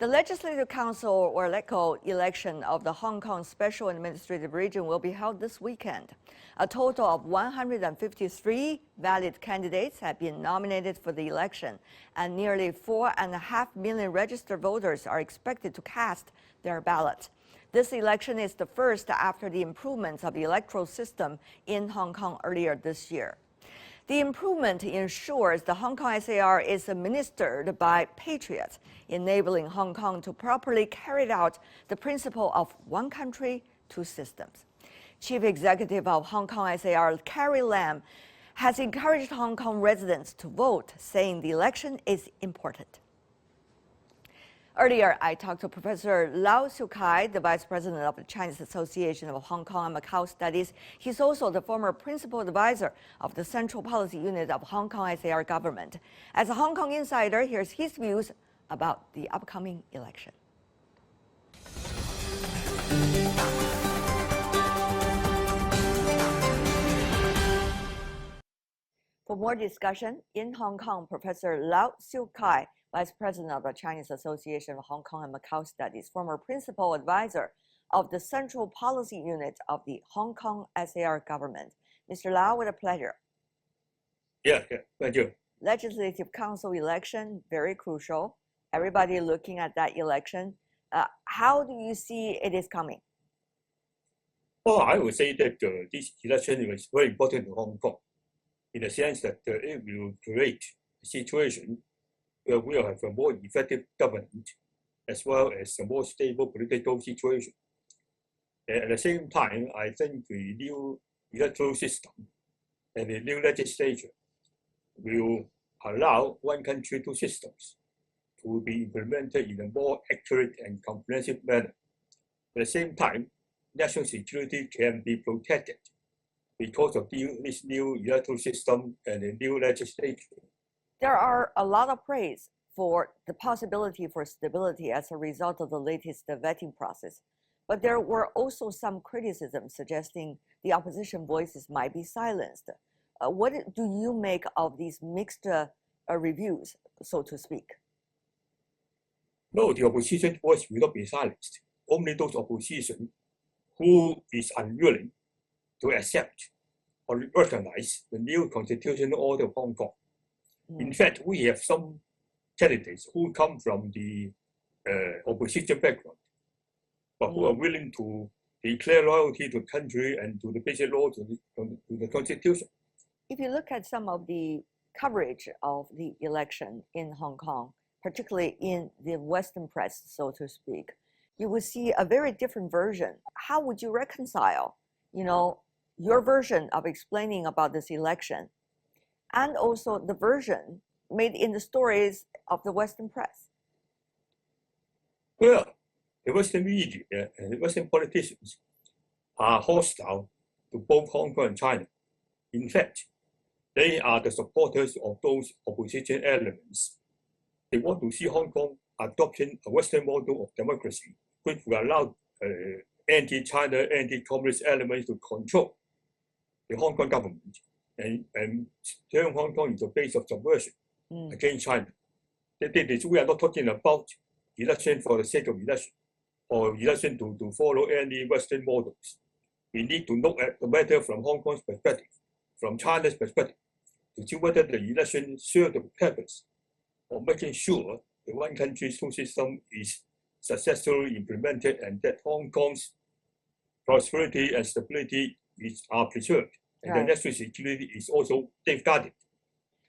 The Legislative Council, or LegCo, election of the Hong Kong Special Administrative Region will be held this weekend. A total of 153 valid candidates have been nominated for the election, and nearly 4.5 million registered voters are expected to cast their ballot. This election is the first after the improvements of the electoral system in Hong Kong earlier this year. The improvement ensures the Hong Kong SAR is administered by patriots, enabling Hong Kong to properly carry out the principle of one country, two systems. Chief Executive of Hong Kong SAR, Carrie Lam, has encouraged Hong Kong residents to vote, saying the election is important. Earlier, I talked to Professor Lau Siu Kai, the Vice President of the Chinese Association of Hong Kong and Macao Studies. He's also the former Principal Advisor of the Central Policy Unit of Hong Kong SAR government. As a Hong Kong insider, here's his views about the upcoming election. For more discussion, in Hong Kong, Professor Lau Siu Kai, Vice President of the Chinese Association of Hong Kong and Macao Studies, former Principal Advisor of the Central Policy Unit of the Hong Kong SAR government. Mr. Lau, with a pleasure. Yeah, thank you. Legislative Council election, very crucial. Everybody looking at that election. How do you see it is coming? Well, I would say that this election is very important to Hong Kong in the sense that it will create a situation where we will have a more effective government as well as a more stable political situation. At the same time, I think the new electoral system and the new legislature will allow one country, two systems to be implemented in a more accurate and comprehensive manner. At the same time, national security can be protected because of this new electoral system and the new legislature. There are a lot of praise for the possibility for stability as a result of the latest vetting process. But there were also some criticisms suggesting the opposition voices might be silenced. What do you make of these mixed reviews, so to speak? No, the opposition voice will not be silenced. Only those opposition who is unwilling to accept or recognize the new constitutional order of Hong Kong. In fact, we have some candidates who come from the opposition background, but who are willing to declare loyalty to the country and to the basic law, to the Constitution. If you look at some of the coverage of the election in Hong Kong, particularly in the Western press, so to speak, you will see a very different version. How would you reconcile, your version of explaining about this election and also the version made in the stories of the Western press? Well, the Western media and the Western politicians are hostile to both Hong Kong and China. In fact, they are the supporters of those opposition elements. They want to see Hong Kong adopting a Western model of democracy, which will allow anti-China, anti-communist elements to control the Hong Kong government and turn Hong Kong into a base of subversion against China. We are not talking about election for the sake of election or election to follow any Western models. We need to look at the matter from Hong Kong's perspective, from China's perspective, to see whether the election serves the purpose of making sure the one country, two system is successfully implemented and that Hong Kong's prosperity and stability are preserved. And the national security is also safeguarded.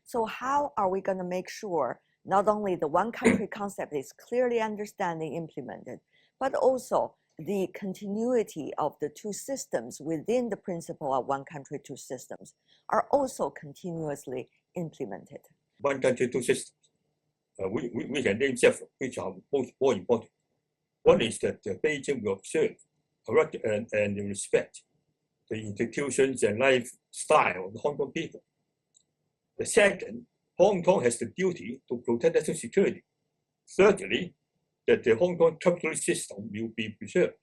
So how are we going to make sure not only the one country concept is clearly understood and implemented, but also the continuity of the two systems within the principle of one country, two systems are also continuously implemented? One country, two systems. We can name several, which are more important. One is that Beijing will observe and respect the institutions and lifestyle of the Hong Kong people. The second, Hong Kong has the duty to protect national security. Thirdly, that the Hong Kong capitalist system will be preserved,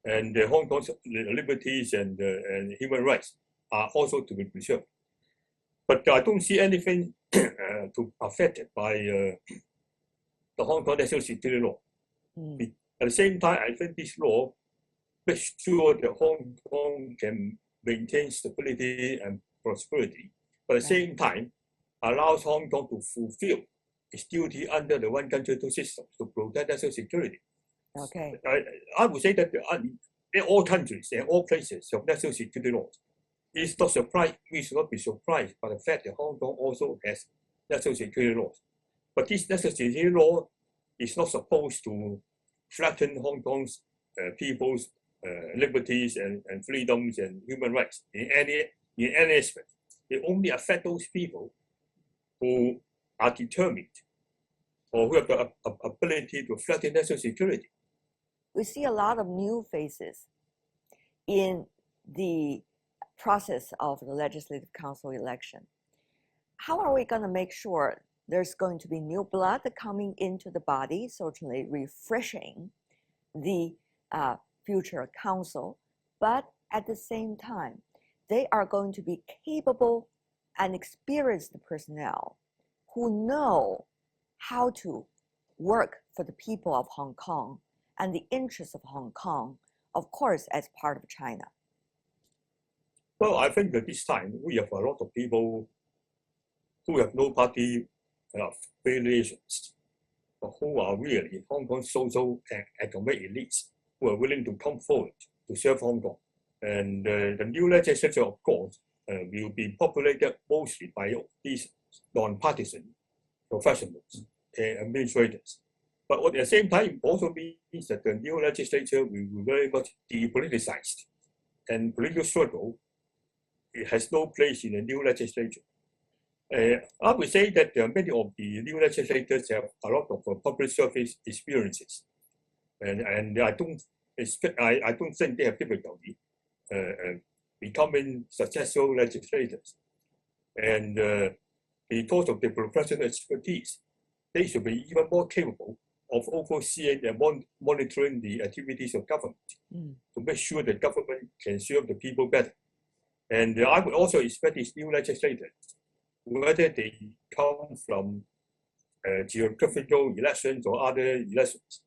and the Hong Kong's liberties and human rights are also to be preserved. But I don't see anything affected by the Hong Kong national security law. At the same time, I think this law makes sure that Hong Kong can maintain stability and prosperity, but at the same time, allows Hong Kong to fulfill its duty under the one country, two systems to protect national security. Okay. I would say that in all countries and all places have national security laws. It's not surprised, we should not be surprised by the fact that Hong Kong also has national security laws. But this national security law is not supposed to threaten Hong Kong's people's liberties and freedoms and human rights in any aspect. It only affects those people who are determined or who have the ability to threaten national security. We see a lot of new faces in the process of the Legislative Council election. How are we going to make sure there's going to be new blood coming into the body, certainly refreshing the future council, but at the same time, they are going to be capable and experienced personnel who know how to work for the people of Hong Kong and the interests of Hong Kong, of course, as part of China. Well, I think that this time we have a lot of people who have no party affiliations, but who are really Hong Kong's social and economic elites who are willing to come forward to serve Hong Kong. And the new legislature, of course, will be populated mostly by these non-partisan professionals and administrators. But at the same time, it also means that the new legislature will be very much depoliticized, and political struggle it has no place in the new legislature. I would say that many of the new legislators have a lot of public service experiences, and I don't think they have difficulty becoming successful legislators. And because of their professional expertise, they should be even more capable of overseeing and monitoring the activities of government to make sure that government can serve the people better. And I would also expect these new legislators, whether they come from geographical elections or other elections,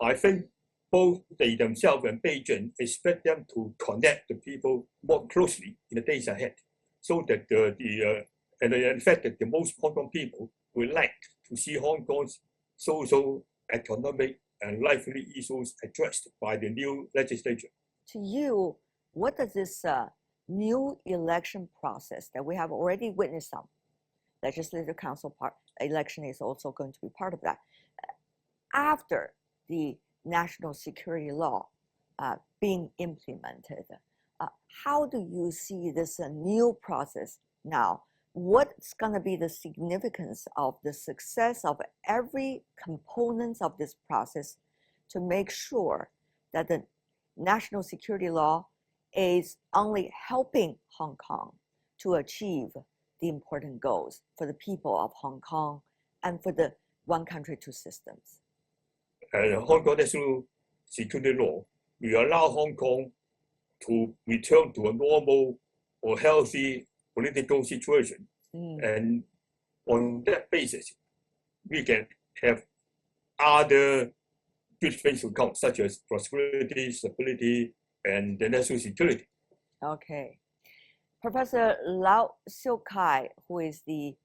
I think both they themselves and Beijing expect them to connect the people more closely in the days ahead, so that in fact that the most Hong Kong people would like to see Hong Kong's social, economic, and lively issues addressed by the new legislature. To you, what does this new election process that we have already witnessed some Legislative Council election is also going to be part of that. After the national security law being implemented, how do you see this new process now? What's going to be the significance of the success of every component of this process to make sure that the national security law is only helping Hong Kong to achieve the important goals for the people of Hong Kong and for the one country, two systems? Hong Kong national security law will allow Hong Kong to return to a normal or healthy political situation. And on that basis, we can have other good things to come, such as prosperity, stability, and the national security. Okay. Professor Lau Siu Kai, who is the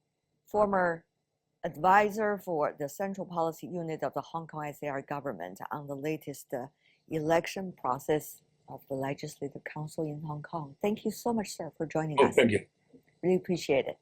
former advisor for the Central Policy Unit of the Hong Kong HKSAR government on the latest election process of the Legislative Council in Hong Kong. Thank you so much, sir, for joining us. Thank you. Really appreciate it.